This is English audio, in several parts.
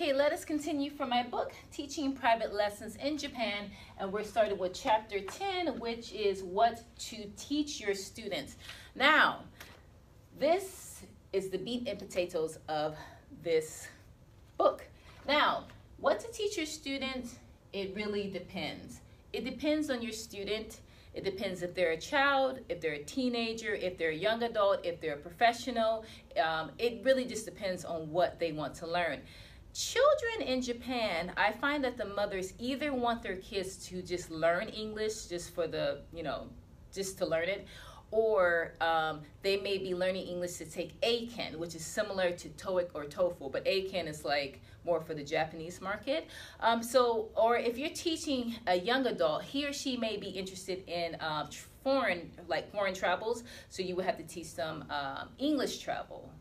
Okay, let us continue from my book, Teaching Private Lessons in Japan, and we're starting with chapter 10, which is what to teach your students. Now, this is the meat and potatoes of this book. Now, what to teach your students, it really depends. It depends on your student. It depends if they're a child, if they're a teenager, if they're a young adult, if they're a professional. It really just depends on what they want to learn. Children in Japan, I find that the mothers either want their kids to just learn English just for the, just to learn it, or they may be learning English to take Eiken, which is similar to TOEIC or TOEFL, but Eiken is like more for the Japanese market. Or if you're teaching a young adult, he or she may be interested in foreign travels, so you would have to teach them English travel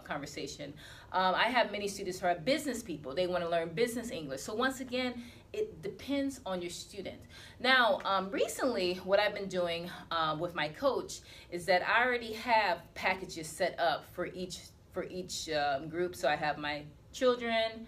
conversation. I have many students who are business people. They want to learn business English. So once again, it depends on your student. Now, recently, what I've been doing with my coach is that I already have packages set up for each group. So I have my children,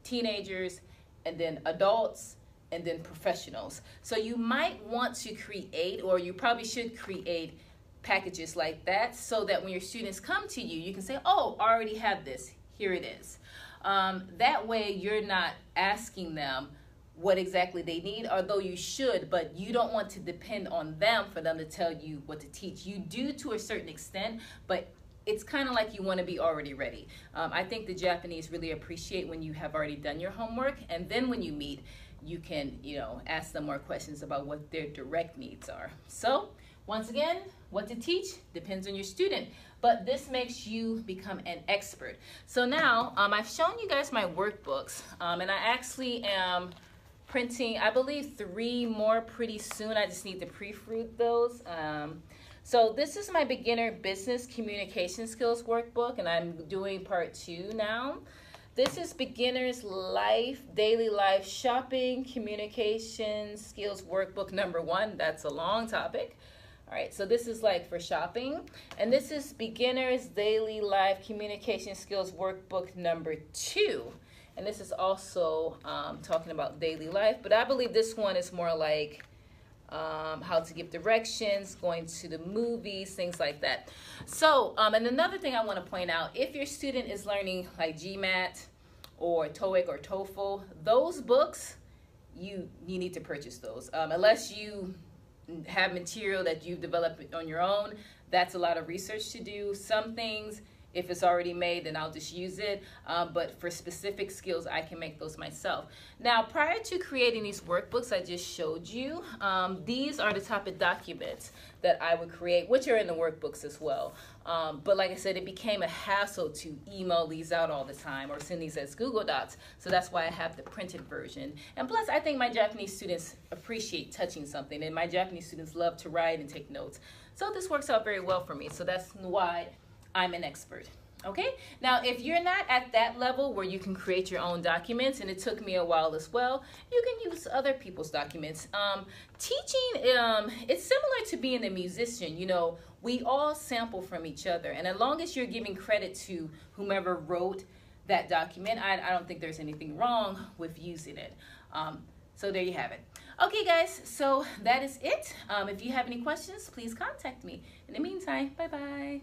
teenagers, and then adults, and then professionals. So you might want to create, or you probably should create, packages like that, so that when your students come to you, you can say, oh, I already have this, here it is. That way you're not asking them what exactly they need, although you should, but you don't want to depend on them for them to tell you what to teach. You do to a certain extent, but it's kind of like you want to be already ready. I think the Japanese really appreciate when you have already done your homework, and then when you meet, you can, ask them more questions about what their direct needs are. So, once again, what to teach depends on your student, but this makes you become an expert. So now, I've shown you guys my workbooks, and I actually am printing, I believe, 3 more pretty soon. I just need to proofread those. So this is my beginner business communication skills workbook, and I'm doing part 2 now. This is beginner's daily life shopping communication skills workbook number 1. That's a long topic. All right, so this is like for shopping. And this is beginner's daily life communication skills workbook number 2. And this is also talking about daily life, but I believe this one is more like how to give directions, going to the movies, things like that. So, and another thing I want to point out, if your student is learning like GMAT or TOEIC or TOEFL, those books, you need to purchase those. Unless you have material that you've developed on your own, that's a lot of research to do. Some things, if it's already made, then I'll just use it. But for specific skills, I can make those myself. Now, prior to creating these workbooks I just showed you, these are the type of documents that I would create, which are in the workbooks as well. But like I said, it became a hassle to email these out all the time or send these as Google Docs. So that's why I have the printed version. And plus, I think my Japanese students appreciate touching something, and my Japanese students love to write and take notes. So this works out very well for me. So that's why I'm an expert. Okay, now if you're not at that level where you can create your own documents, and it took me a while as well, you can use other people's documents. Teaching, it's similar to being a musician. We all sample from each other, and as long as you're giving credit to whomever wrote that document, I don't think there's anything wrong with using it. So there you have it. Okay guys, so that is it. If you have any questions, please contact me. In the meantime, bye-bye.